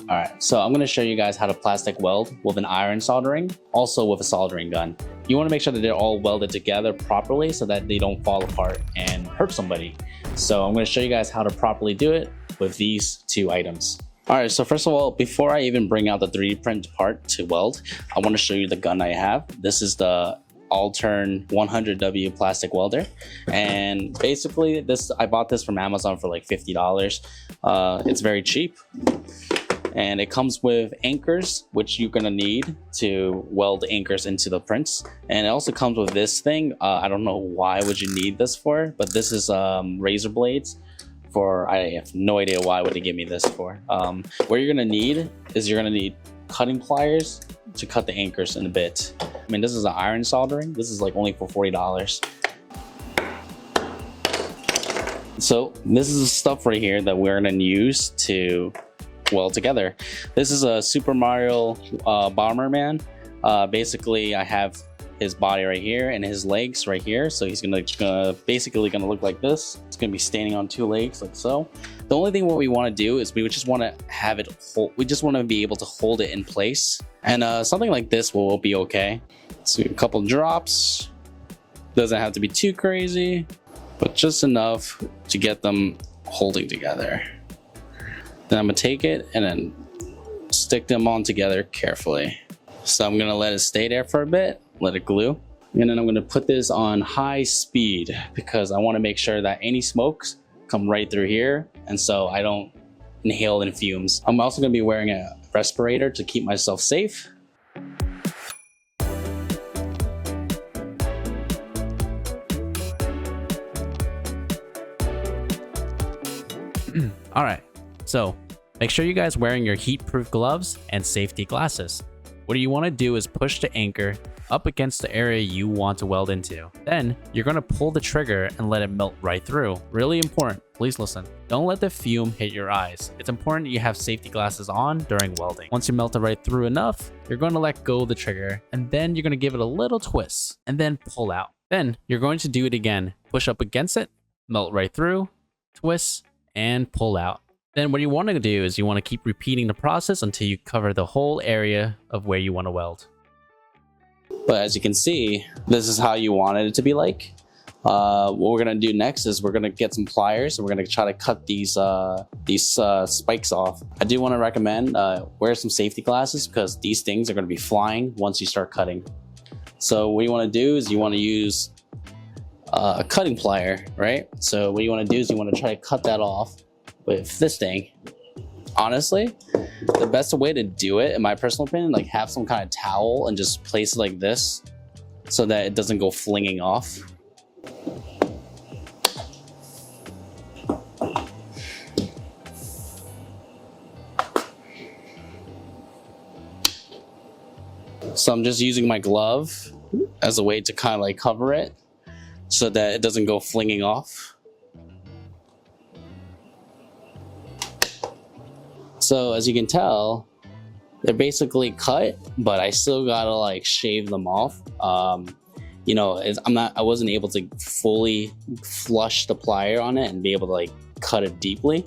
All right, so I'm gonna show you guys how to plastic weld with an iron soldering, also with a soldering gun. You wanna make sure that they're all welded together properly so that they don't fall apart and hurt somebody. So I'm gonna show you guys how to properly do it with these two items. All right, so first of all, before I even bring out the 3D print part to weld, I wanna show you the gun I have. This is the Altern 100W plastic welder, and basically I bought this from Amazon for like $50. It's very cheap. And it comes with anchors, which you're gonna need to weld anchors into the prints. And it also comes with this thing. I don't know why would you need this for, but this is razor blades. I have no idea why would they give me this for. What you're gonna need is you're gonna need cutting pliers to cut the anchors in a bit. I mean, this is an iron soldering. This is like only for $40. So this is the stuff right here that we're gonna use to weld together. This is a Super Mario Bomberman. Basically, I have his body right here and his legs right here. So he's basically gonna look like this. It's gonna be standing on two legs like so. The only thing what we want to do is we would just want to have it hold. We just want to be able to hold it in place, and something like this will be okay. So a couple drops. Doesn't have to be too crazy, but just enough to get them holding together. Then I'm gonna take it and then stick them on together carefully. So I'm gonna let it stay there for a bit, let it glue. And then I'm gonna put this on high speed because I wanna make sure that any smokes come right through here. And so I don't inhale in fumes. I'm also gonna be wearing a respirator to keep myself safe. All right, so make sure you guys wearing your heat-proof gloves and safety glasses. What you want to do is push the anchor up against the area you want to weld into. Then you're going to pull the trigger and let it melt right through. Really important, please listen. Don't let the fume hit your eyes. It's important you have safety glasses on during welding. Once you melt it right through enough, you're going to let go of the trigger, and then you're going to give it a little twist and then pull out. Then you're going to do it again. Push up against it, melt right through, twist, and pull out. Then what you want to do is you want to keep repeating the process until you cover the whole area of where you want to weld. But as you can see, this is how you wanted it to be like. What we're gonna do next is we're gonna get some pliers and we're gonna try to cut these spikes off. I do want to recommend wear some safety glasses because these things are gonna be flying once you start cutting. So what you want to do is you want to use a cutting plier, right? So what you want to do is you want to try to cut that off with this thing. Honestly, the best way to do it, in my personal opinion, like have some kind of towel and just place it like this so that it doesn't go flinging off. So I'm just using my glove as a way to kind of like cover it so that it doesn't go flinging off. So as you can tell, they're basically cut, but I still gotta like shave them off. You know, I wasn't able to fully flush the plier on it and be able to like cut it deeply,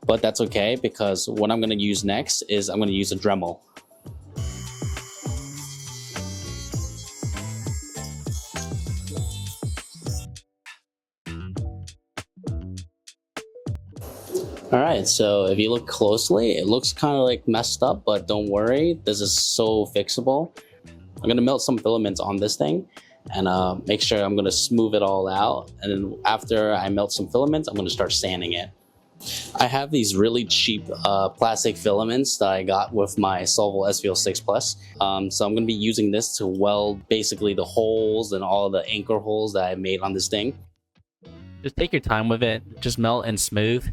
but that's okay because what I'm gonna use next is I'm gonna use a dremel. All right, so if you look closely, it looks kind of like messed up, but don't worry, this is so fixable. I'm gonna melt some filaments on this thing and make sure I'm gonna smooth it all out. And then after I melt some filaments, I'm gonna start sanding it. I have these really cheap plastic filaments that I got with my Solval SVL6 Plus. So I'm gonna be using this to weld basically the holes and all the anchor holes that I made on this thing. Just take your time with it, just melt and smooth.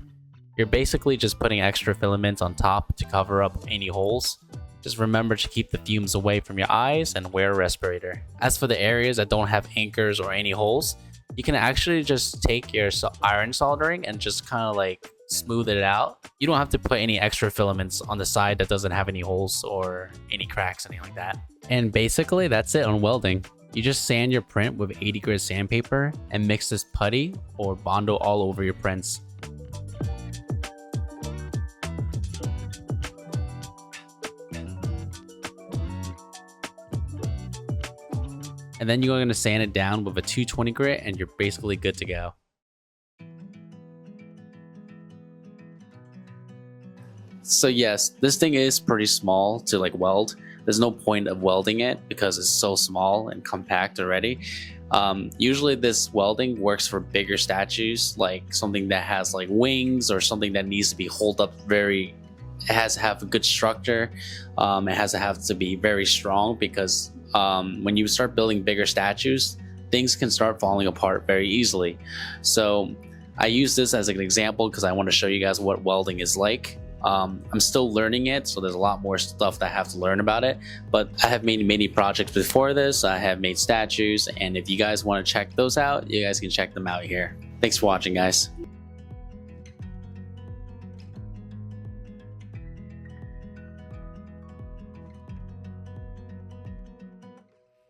You're basically just putting extra filaments on top to cover up any holes. Just remember to keep the fumes away from your eyes and wear a respirator. As for the areas that don't have anchors or any holes, you can actually just take your iron soldering and just kind of like smooth it out. You don't have to put any extra filaments on the side that doesn't have any holes or any cracks, anything like that. And basically that's it on welding. You just sand your print with 80 grit sandpaper and mix this putty or Bondo all over your prints. and then you're going to sand it down with a 220 grit and you're basically good to go. So yes, this thing is pretty small to like weld. There's no point of welding it because it's so small and compact already. Usually this welding works for bigger statues, like something that has like wings or something that needs to be hold up very, it has to have a good structure. It has to have to be very strong because when you start building bigger statues, things can start falling apart very easily. So I use this as an example because I want to show you guys what welding is like. I'm still learning it, so there's a lot more stuff that I have to learn about it, but I have made many projects before this. I have made statues, and if you guys want to check those out, you guys can check them out here. Thanks for watching, guys.